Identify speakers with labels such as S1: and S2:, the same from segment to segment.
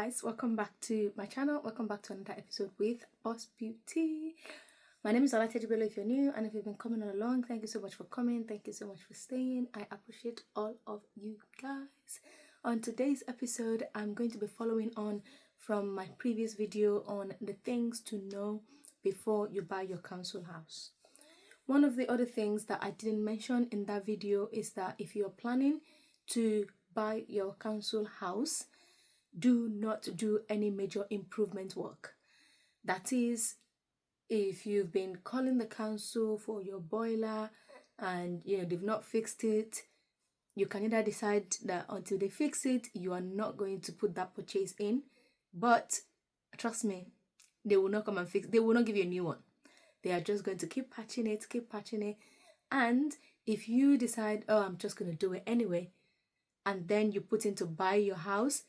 S1: guys, welcome back to my channel. Welcome back to another episode with Boss Beauty. My name is Olatejibelo if you're new, and if you've been coming along, thank you so much for coming. Thank you so much for staying. I appreciate all of you guys. On today's episode, I'm going to be following on from my previous video on the things to know before you buy your council house. One of the other things that I didn't mention in that video is that if you're planning to buy your council house, do not do any major improvement work. That is, if you've been calling the council for your boiler and they've not fixed it, you can either decide that until they fix it, you are not going to put that purchase in. But trust me, they will not come and fix. They will not give you a new one. They are just going to keep patching it. And if you decide, oh, I'm just going to do it anyway, and then you put in to buy your house,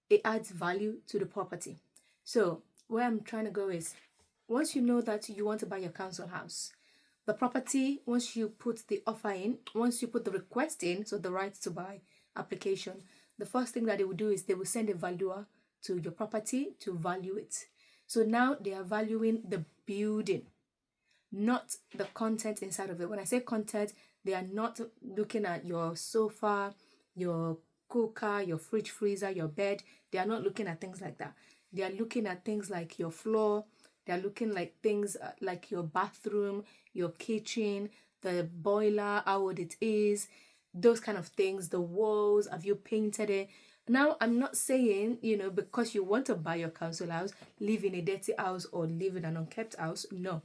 S1: it adds value to the property. So where I'm trying to go is, once you know that you want to buy your council house, the property, once you put the offer in, once you put the request in, so the right to buy application, the first thing that they will do is they will send a valuer to your property to value it. So now they are valuing the building, not the content inside of it. When I say content, they are not looking at your sofa, your cooker, your fridge, freezer, your bed. They are not looking at things like that. They are looking at things like your floor. They are looking like things like your bathroom, your kitchen, the boiler, how old it is, those kind of things. The walls, have you painted it? Now, I'm not saying, because you want to buy your council house, live in a dirty house or live in an unkept house. No.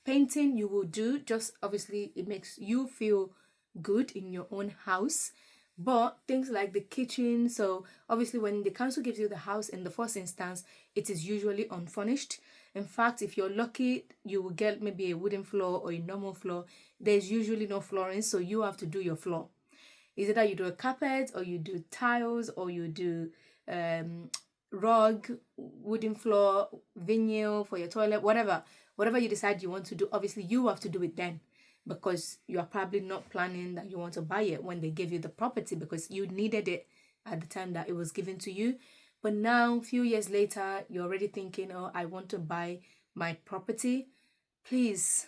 S1: Painting you will do, just obviously it makes you feel good in your own house. But things like the kitchen, so obviously when the council gives you the house in the first instance, it is usually unfurnished. In fact, if you're lucky, you will get maybe a wooden floor or a normal floor. There's usually no flooring, so you have to do your floor. Is it that you do a carpet, or you do tiles, or you do rug, wooden floor, vinyl for your toilet, whatever you decide you want to do, obviously you have to do it then, because you are probably not planning that you want to buy it when they gave you the property, because you needed it at the time that it was given to you. But now, a few years later, you're already thinking, oh, I want to buy my property. Please,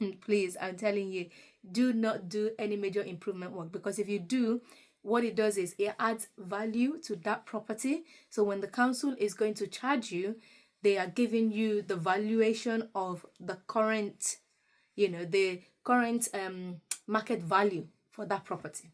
S1: I'm telling you, do not do any major improvement work, because if you do, what it does is it adds value to that property. So when the council is going to charge you, they are giving you the valuation of the current market value for that property.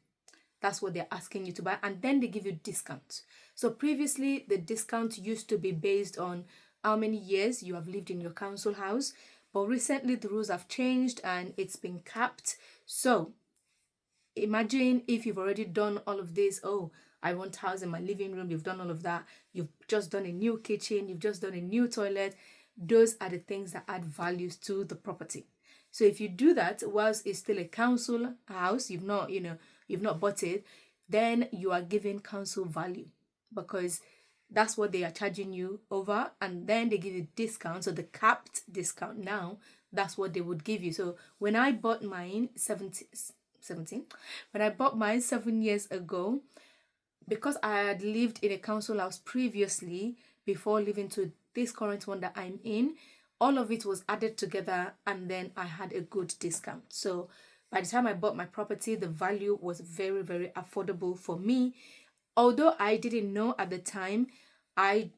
S1: That's what they're asking you to buy, and then they give you discount. So previously, the discount used to be based on how many years you have lived in your council house, but recently the rules have changed and it's been capped. So imagine if you've already done all of this. Oh, I want house in my living room. You've done all of that. You've just done a new kitchen. You've just done a new toilet. Those are the things that add values to the property. So if you do that whilst it's still a council house, you've not bought it, then you are giving council value, because that's what they are charging you over, and then they give you discount. So the capped discount now, that's what they would give you. So when I bought mine 7 years ago, because I had lived in a council house previously before living to this current one that I'm in, all of it was added together, and then I had a good discount. So by the time I bought my property, the value was very, very affordable for me. Although I didn't know at the time, I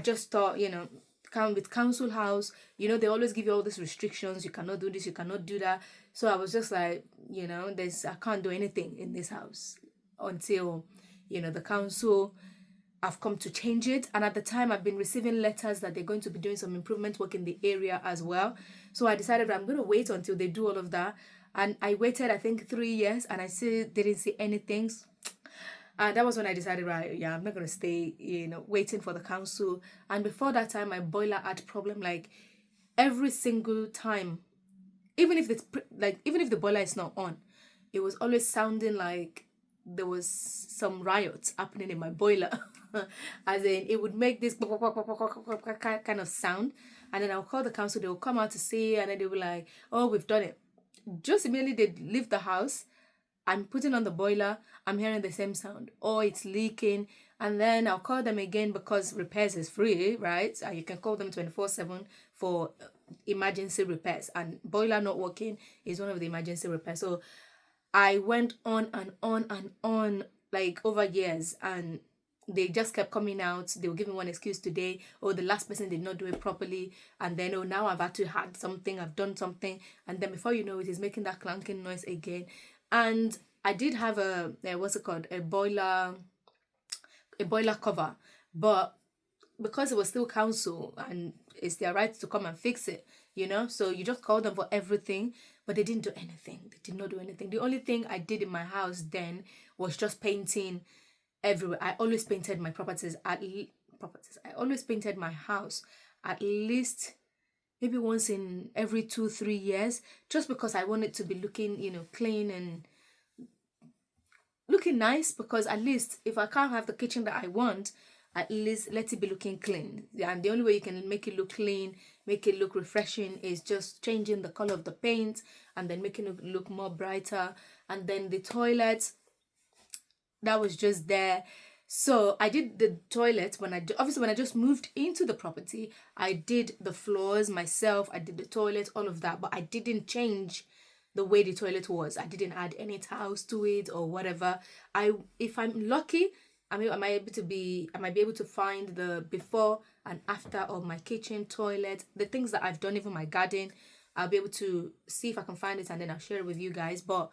S1: just thought, with council house, they always give you all these restrictions. You cannot do this, you cannot do that. So I was just like, I can't do anything in this house until, the council have come to change it. And at the time, I've been receiving letters that they're going to be doing some improvement work in the area as well. So I decided I'm going to wait until they do all of that. And I waited, I think, 3 years, and I still didn't see anything. And that was when I decided, right, yeah, I'm not going to stay, waiting for the council. And before that time, my boiler had problem like every single time. Even if the boiler is not on, it was always sounding like there was some riots happening in my boiler. As in, it would make this kind of sound, and then I'll call the council. They will come out to see, and then they'll be like, oh, we've done it. Just immediately they leave the house, I'm putting on the boiler, I'm hearing the same sound. Oh, it's leaking. And then I'll call them again because repairs is free, right? And you can call them 24/7 for emergency repairs. And boiler not working is one of the emergency repairs. So I went on and on and on, like over years, and they just kept coming out. They were giving one excuse today. Oh, the last person did not do it properly. And then, oh, now I've actually had something, I've done something. And then before you know it, it's making that clanking noise again. And I did have a what's it called? A boiler cover. But because it was still council and it's their right to come and fix it, you know, so you just call them for everything, but they didn't do anything. They did not do anything. The only thing I did in my house then was just painting everywhere. I always painted my properties. I always painted my house at least maybe once in every 2-3 years, just because I want it to be looking, you know, clean and looking nice. Because at least if I can't have the kitchen that I want, at least let it be looking clean. And the only way you can make it look clean, make it look refreshing, is just changing the color of the paint and then making it look more brighter. And then the toilet, that was just there. So I did the toilet when I just moved into the property. I did the floors myself, I did the toilet, all of that, but I didn't change the way the toilet was. I didn't add any tiles to it or whatever. If I'm lucky, I might be able to find the before and after of my kitchen, toilet, the things that I've done, even my garden. I'll be able to see if I can find it and then I'll share it with you guys. But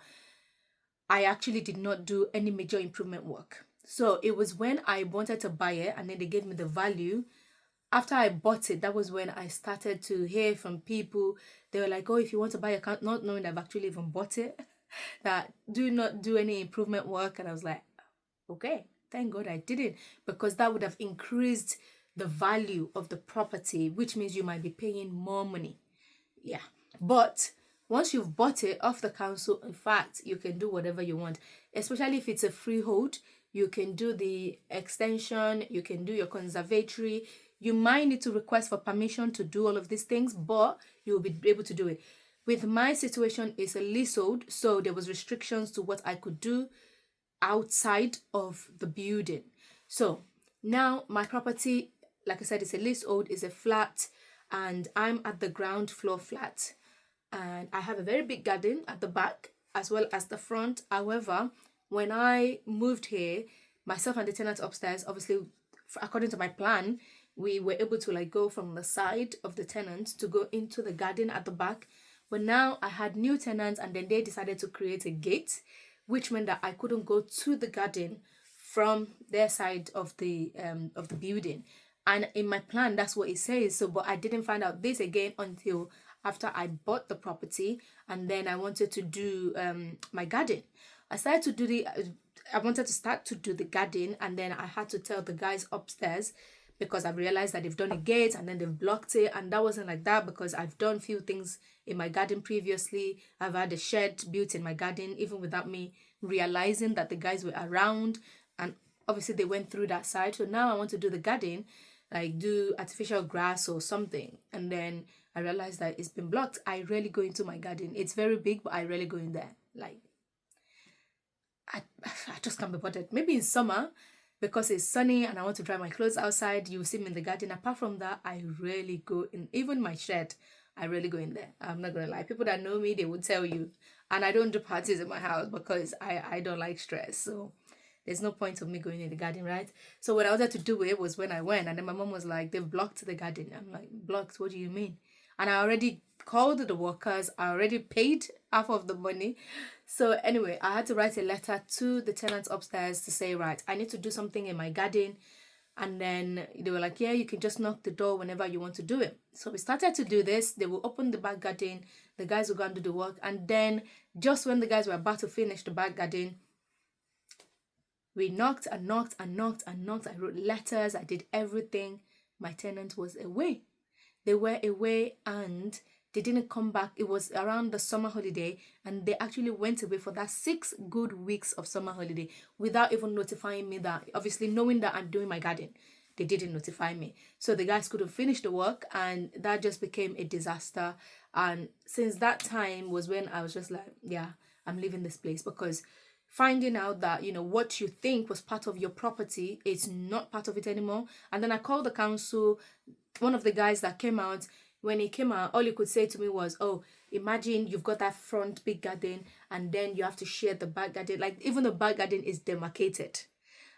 S1: I actually did not do any major improvement work. So it was when I wanted to buy it and then they gave me the value. After I bought it, that was when I started to hear from people. They were like, oh, if you want to buy a count, not knowing I've actually even bought it, that do not do any improvement work. And I was like, okay, thank God I didn't, because that would have increased the value of the property, which means you might be paying more money. Yeah. But once you've bought it off the council, in fact, you can do whatever you want, especially if it's a freehold. You can do the extension, you can do your conservatory. You might need to request for permission to do all of these things, but you'll be able to do it. With my situation, it's a leasehold, so there was restrictions to what I could do outside of the building. So now my property, like I said, it's a leasehold, is a flat, and I'm at the ground floor flat. And I have a very big garden at the back as well as the front. However, when I moved here, myself and the tenant upstairs, obviously, according to my plan, we were able to like go from the side of the tenant to go into the garden at the back. But now I had new tenants, and then they decided to create a gate, which meant that I couldn't go to the garden from their side of the building. And in my plan, that's what it says. So, but I didn't find out this again until after I bought the property, and then I wanted to do my garden. I wanted to start to do the garden, and then I had to tell the guys upstairs, because I realized that they've done a gate and then they've blocked it, and that wasn't like that, because I've done few things in my garden previously. I've had a shed built in my garden even without me realizing that the guys were around, and obviously they went through that side. So now I want to do the garden, like do artificial grass or something, and then I realized that it's been blocked. I rarely go into my garden. It's very big, but I rarely go in there. Like, I just can't be bothered. Maybe in summer, because it's sunny and I want to dry my clothes outside, you see me in the garden. Apart from that, I rarely go in. Even my shed, I rarely go in there. I'm not gonna lie. People that know me, they would tell you. And I don't do parties in my house because I don't like stress. So there's no point of me going in the garden, right? So what I wanted to do it was when I went, and then my mom was like, they've blocked the garden. I'm like, blocked? What do you mean? And I already called the workers. I already paid half of the money. So anyway, I had to write a letter to the tenants upstairs to say, right, I need to do something in my garden. And then they were like, yeah, you can just knock the door whenever you want to do it. So we started to do this. They will open the back garden. The guys will go and do the work. And then just when the guys were about to finish the back garden, we knocked and knocked and knocked and knocked. I wrote letters. I did everything. My tenant was away. They were away and they didn't come back. It was around the summer holiday, and they actually went away for that 6 good weeks of summer holiday without even notifying me that, obviously knowing that I'm doing my garden, they didn't notify me. So the guys couldn't finish the work, and that just became a disaster. And since that time was when I was just like, yeah, I'm leaving this place, because finding out that, you know, what you think was part of your property is not part of it anymore. And then I called the council. One of the guys that came out, when he came out, all he could say to me was, oh, imagine you've got that front big garden and then you have to share the back garden. Like, even the back garden is demarcated.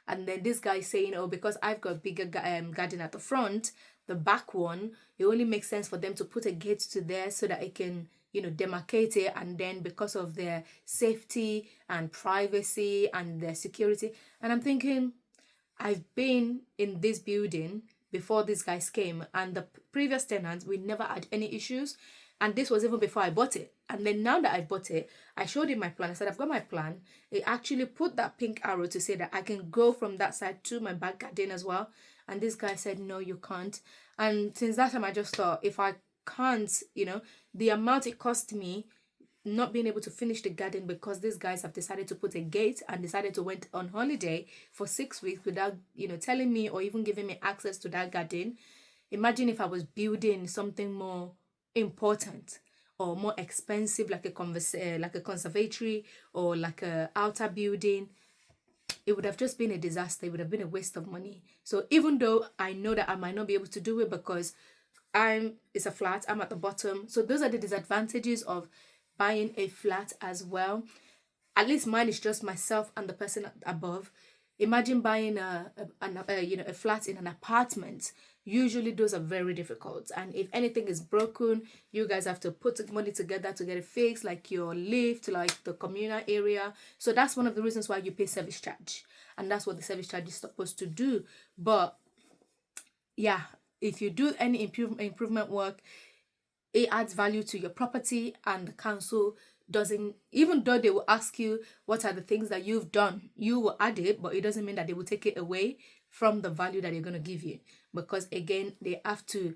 S1: And then this guy saying, oh, because I've got bigger garden at the front, the back one, it only makes sense for them to put a gate to there so that it can, you know, demarcate it. And then because of their safety and privacy and their security. And I'm thinking, I've been in this building before these guys came, and the previous tenants, we never had any issues. And this was even before I bought it. And then now that I bought it, I showed him my plan. I said, I've got my plan. It actually put that pink arrow to say that I can go from that side to my back garden as well. And this guy said, no, you can't. And since that time, I just thought, if I can't, you know, the amount it cost me not being able to finish the garden because these guys have decided to put a gate and decided to went on holiday for 6 weeks without, you know, telling me or even giving me access to that garden. Imagine if I was building something more important or more expensive, like a conservatory or like a outer building. It would have just been a disaster. It would have been a waste of money. So even though I know that I might not be able to do it because it's a flat, I'm at the bottom. So those are the disadvantages of buying a flat as well. At least mine is just myself and the person above. Imagine buying a flat in an apartment. Usually those are very difficult, and if anything is broken, you guys have to put money together to get it fixed, like your lift, like the communal area. So that's one of the reasons why you pay service charge, and that's what the service charge is supposed to do. But yeah, if you do any improvement work, it adds value to your property, and the council doesn't, even though they will ask you what are the things that you've done, you will add it, but it doesn't mean that they will take it away from the value that they're going to give you, because again, they have to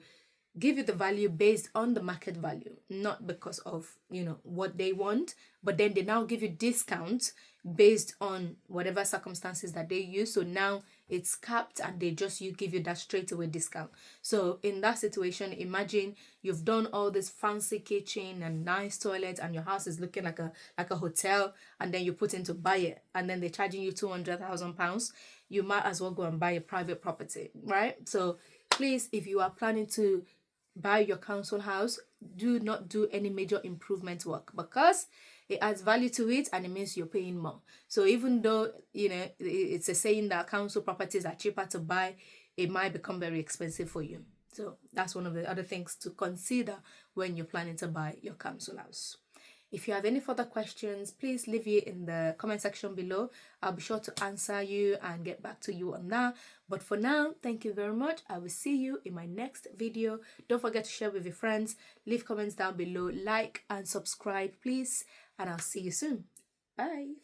S1: give you the value based on the market value, not because of, you know, what they want. But then they now give you discounts based on whatever circumstances that they use. So now it's capped and they just give you that straight away discount. So in that situation, imagine you've done all this fancy kitchen and nice toilets and your house is looking like a hotel, and then you put in to buy it and then they're charging you £200,000. You might as well go and buy a private property, right? So please, if you are planning to buy your council house, do not do any major improvement work, because it adds value to it and it means you're paying more. So even though, you know, it's a saying that council properties are cheaper to buy, it might become very expensive for you. So that's one of the other things to consider when you're planning to buy your council house. If you have any further questions, please leave it in the comment section below. I'll be sure to answer you and get back to you on that. But for now, thank you very much. I will see you in my next video. Don't forget to share with your friends. Leave comments down below, like and subscribe, please. And I'll see you soon. Bye.